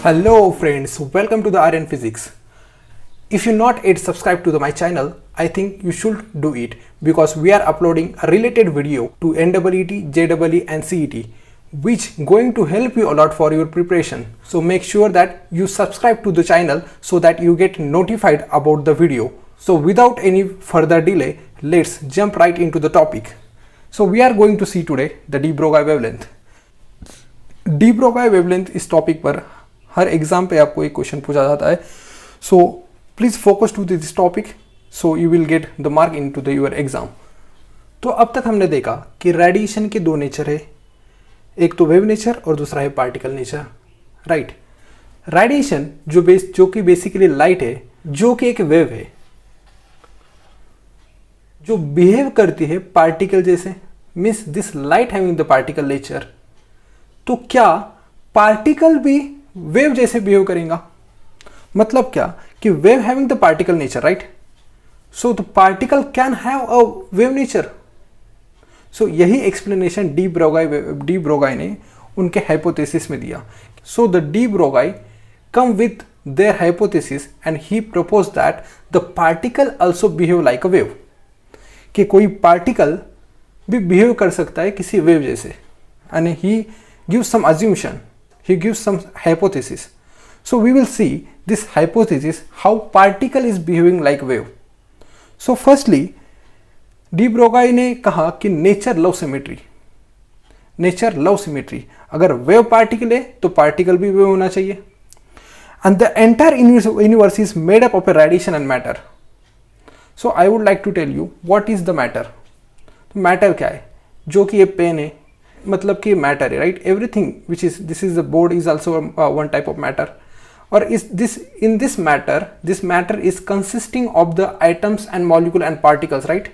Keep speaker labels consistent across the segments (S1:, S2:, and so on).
S1: Hello friends, welcome to the RN Physics. If you not yet subscribe to my channel, I think you should do it because we are uploading a related video to NEET, JEE and CET which going to help you a lot for your preparation. So make sure that you subscribe to the channel so that you get notified about the video. So without any further delay, let's jump right into the topic. So we are going to see today the de Broglie wavelength. de Broglie wavelength इस topic पर हर exam पे आपको एक question पूछा जाता है. So please focus to this topic so you will get the mark into the your exam. तो अब तक हमने देखा कि रेडिएशन के दो नेचर है, एक तो वेव नेचर और दूसरा है पार्टिकल नेचर. राइट. रेडिएशन जो कि बेसिकली लाइट है, जो कि एक वेव है जो बिहेव करती है पार्टिकल जैसे, means this light having the particle nature. तो क्या पार्टिकल भी वेव जैसे बिहेव करेगा? मतलब क्या कि wave having the particle nature, right? So the particle can have a wave nature. So यही एक्सप्लेनेशन डी ब्रोगाई ने उनके हाइपोथेसिस में दिया. So the de Broglie come with their hypothesis and he propose that the particle also behave like a wave. कि कोई particle भी behave कर सकता है किसी वेव जैसे. And he gives some assumption, he gives some hypothesis. So we will see this hypothesis how particle is behaving like wave. So firstly de Broglie ने कहा कि nature love symmetry. Nature love symmetry. अगर wave particle है तो particle भी wave होना चाहिए. And the entire universe is made up of a radiation and matter. So I would like to tell you what is the matter. तो matter क्या है? जो कि ये पेन है, मतलब कि मैटर है, right? Everything which is this is the board is also one type of matter. और in this matter is consisting of the items and molecule and particles, right?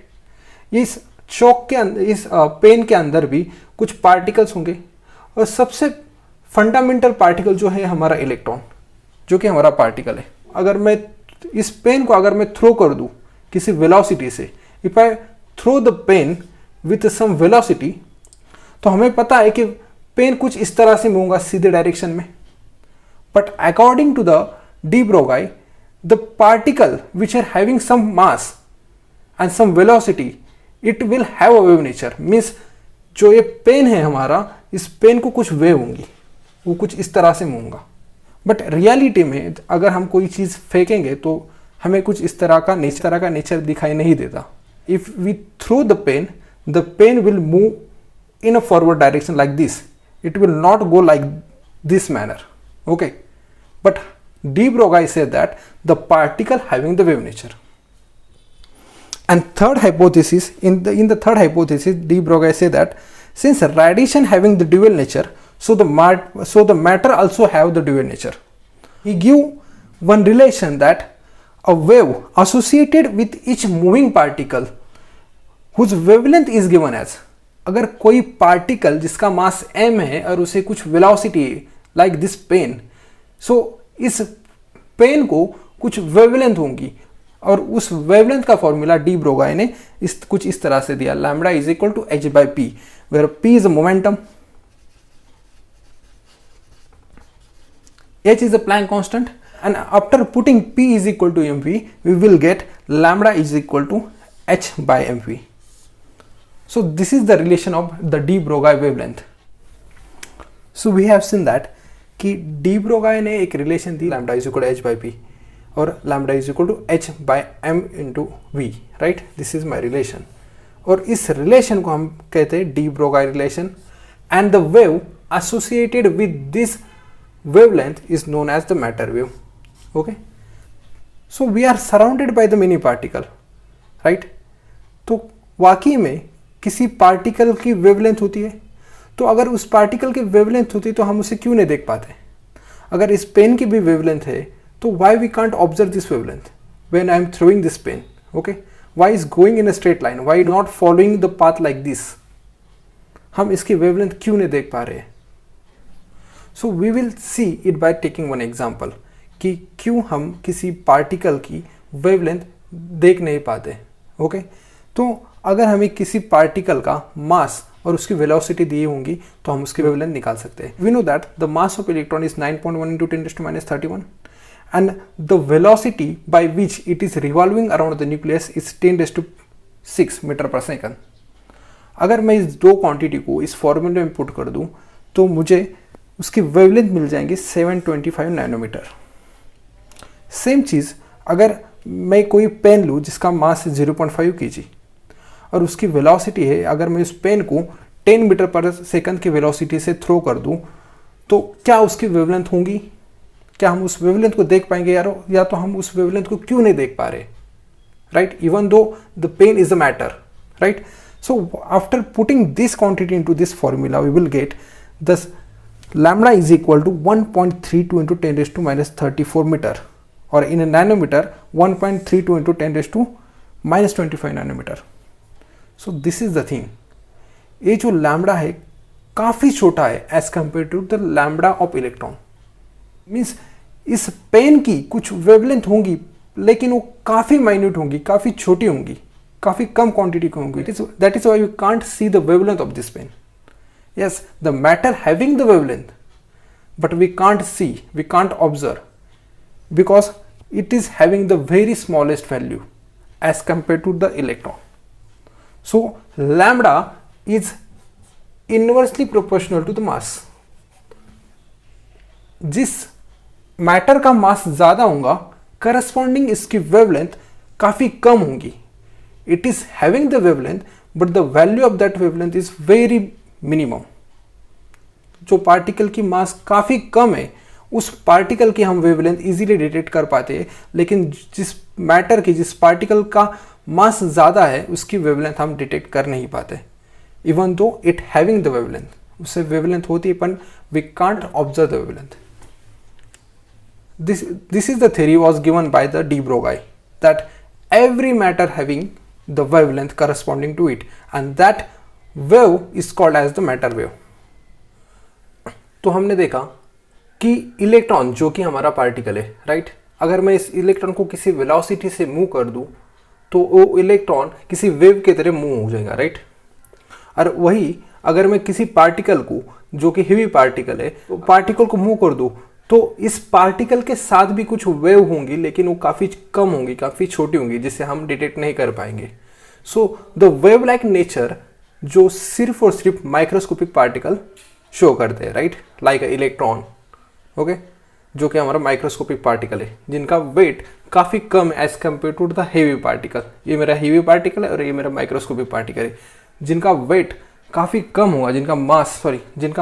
S1: इस चौक के अंदर, इस पेन के अंदर भी कुछ पार्टिकल्स होंगे और सबसे फंडामेंटल पार्टिकल जो है हमारा इलेक्ट्रॉन, जो कि हमारा पार्टिकल है. अगर मैं इस पेन को अगर मैं थ्रो कर दूं किसी वेलोसिटी से, if I throw the pen with some velocity, तो हमें पता है कि पेन कुछ इस तरह से मूव होगा सीधे डायरेक्शन में. But according to the de Broglie, the particle which are having some mass and some velocity, it will have a wave nature. Means जो ये पेन है हमारा, इस पेन को कुछ वेव होंगी, वो कुछ इस तरह से मूव होगा. बट रियलिटी में अगर हम कोई चीज़ फेंकेंगे तो हमें कुछ इस तरह का नेचर दिखाई नहीं देता. If we throw the pen will move in a forward direction like this. It will not go like this manner. Okay, but de Broglie said that the particle having the wave nature. And third hypothesis, in the third hypothesis, de Broglie said that since radiation having the dual nature, so the matter also have the dual nature. He give one relation that a wave associated with each moving particle whose wavelength is given as, अगर कोई particle जिसका मास m है और उसे कुछ velocity like this pen, सो इस pen को कुछ वेवलेंथ होंगी और उस वेवलेंथ का फॉर्मूला डी ब्रोगाई ने कुछ इस तरह से दिया. Lambda is equal to h by p, where p is a momentum, h is a Planck constant, and after putting p is equal to mv, we will get lambda is equal to h by mv. So this is the relation of the de Broglie wavelength. So we have seen that कि de Broglie ने एक relation the, lambda is equal to h by p और lambda is equal to h by m into v, right? This is my relation. और इस relation को हम कहते हैं de Broglie relation, and the wave associated with this wavelength is known as the matter wave. Okay? So we are surrounded by the many particle, right? तो वाकई में किसी पार्टिकल की वेवलेंथ होती है, तो अगर उस पार्टिकल की वेवलेंथ होती तो हम उसे क्यों नहीं देख पाते? अगर इस पेन की भी वेवलेंथ है तो why we can't observe this wavelength when I am throwing this pen? Okay, why is going in a straight line, why not following the path like this? हम इसकी वेवलेंथ क्यों नहीं देख पा रहे? So we will see it by taking one example कि क्यों हम किसी पार्टिकल की वेवलेंथ देख नहीं पाते. ओके, तो अगर हमें किसी पार्टिकल का मास और उसकी वेलोसिटी दी होंगी तो हम उसकी वेवलेंथ निकाल सकते हैं। We know that the mass of electron is 9.1 × 10⁻31 and the velocity by which it is revolving around the nucleus is 10⁶ metre पर सेकंड। अगर मैं इस दो क्वांटिटी को इस फॉर्मूले में पुट कर दूं तो मुझे उसकी वेवलेंथ मिल जाएंगी 725 नैनोमीटर। सेम चीज़ अगर मैं कोई पेन लूँ जिसका मास है 0.5 kg और उसकी वेलोसिटी है, अगर मैं उस पेन को 10 मीटर पर सेकंड की वेलोसिटी से थ्रो कर दूं तो क्या उसकी वेवलेंथ होंगी? क्या हम उस वेवलेंथ को देख पाएंगे यारो, या तो हम उस वेवलेंथ को क्यों नहीं देख पा रहे, right? Even though the pen is a matter, right? So after putting this quantity into this formula, we will get this lambda is equal to 1.32 into 10⁻34 meter, or in a nanometer 1.32 into 10⁻25 nanometer. So this is the thing. ये जो lambda है काफ़ी छोटा है as compare to the lambda of electron. Means इस pen की कुछ wavelength होंगी लेकिन वो काफ़ी माइन्यूट होंगी, काफ़ी छोटी होंगी, काफ़ी कम क्वांटिटी की होंगी। That is why we can't see the wavelength of this pen. Yes, the matter having the wavelength but we can't see, we can't observe because it is having the very smallest value as compare to the electron. So lambda is inversely proportional to the mass. जिस matter का मास ज्यादा होगा corresponding इसकी wavelength काफी कम होंगी। It is having the wavelength but the value of that wavelength is very minimum. जो particle की मास काफी कम है उस पार्टिकल की हम वेवलेंथ इजीली डिटेक्ट कर पाते हैं, लेकिन जिस मैटर की, जिस पार्टिकल का मास ज्यादा है उसकी वेवलेंथ हम डिटेक्ट कर नहीं पाते, even though it having the wavelength. उससे वेवलेंथ होती है पर we can't observe the wavelength. This is the theory was given by the de Broglie, that every matter having the wavelength corresponding to it and that wave is called as the matter wave. तो हमने देखा कि electron जो कि हमारा particle है, right? अगर मैं इस इलेक्ट्रॉन को किसी वेलोसिटी से मूव कर दूं तो वो इलेक्ट्रॉन किसी वेव की तरह मूव हो जाएगा, राइट? और वही अगर मैं किसी पार्टिकल को जो कि हेवी पार्टिकल है, तो पार्टिकल को मूव कर दूं तो इस पार्टिकल के साथ भी कुछ वेव होंगी लेकिन वो काफ़ी कम होंगी, काफ़ी छोटी होंगी, जिसे हम डिटेक्ट नहीं कर पाएंगे। So the wave like nature जो सिर्फ और सिर्फ माइक्रोस्कोपिक पार्टिकल शो करते हैं, राइट? लाइक इलेक्ट्रॉन, ओके, जो कि हमारा माइक्रोस्कोपिक पार्टिकल है, जिनका वेट काफ़ी कम as compare to the heavy particle. ये मेरा हेवी पार्टिकल है और ये मेरा माइक्रोस्कोपिक पार्टिकल है, जिनका वेट काफ़ी कम होगा, जिनका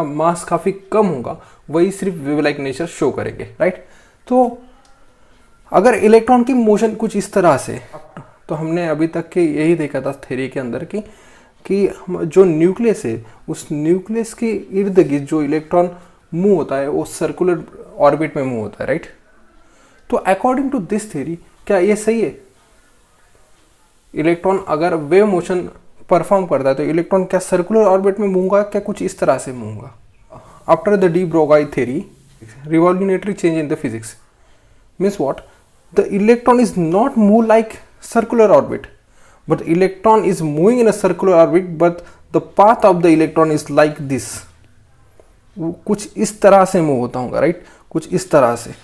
S1: मास काफ़ी कम होगा, वही सिर्फ वेव लाइक नेचर शो करेंगे, राइट? तो अगर इलेक्ट्रॉन की मोशन कुछ इस तरह से, तो हमने अभी तक के यही देखा था थ्योरी के अंदर कि जो न्यूक्लियस है उस न्यूक्लियस के इर्द गिर्द जो इलेक्ट्रॉन मूव होता है वो सर्कुलर ऑर्बिट में मूव होता है, राइट? तो अकॉर्डिंग टू दिस थ्योरी क्या ये सही है? इलेक्ट्रॉन अगर वेव मोशन परफॉर्म करता है तो इलेक्ट्रॉन क्या सर्कुलर ऑर्बिट में मूव होगा, क्या कुछ इस तरह से मूव होगा? After the de Broglie theory, revolutionary change in the physics means what? The electron is not move like circular orbit, but electron is moving in a circular orbit, but the path of the electron is like this. कुछ इस तरह से move होता होगा, right? कुछ इस तरह से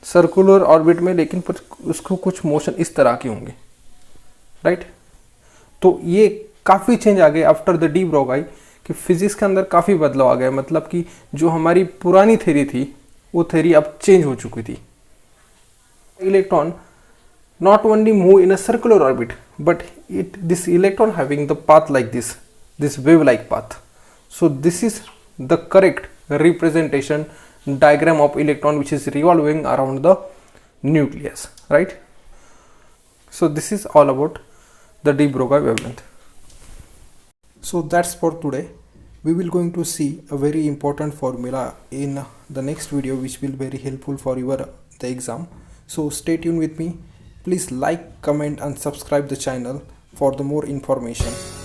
S1: सर्कुलर ऑर्बिट में, लेकिन उसको कुछ मोशन इस तरह की होंगे, राइट? तो ये काफ़ी चेंज आ गए आफ्टर द de Broglie कि फिजिक्स के अंदर काफ़ी बदलाव आ गया। मतलब कि जो हमारी पुरानी थ्योरी थी वो थ्योरी अब चेंज हो चुकी थी। Electron not only move in a circular orbit but this electron having the path like this wave like path. So this is the correct representation diagram of electron which is revolving around the nucleus, right? So this is all about the de Broglie wavelength. So that's for today. We will going to see a very important formula in the next video which will be very helpful for your the exam. So stay tuned with me. Please like, comment and subscribe the channel for the more information.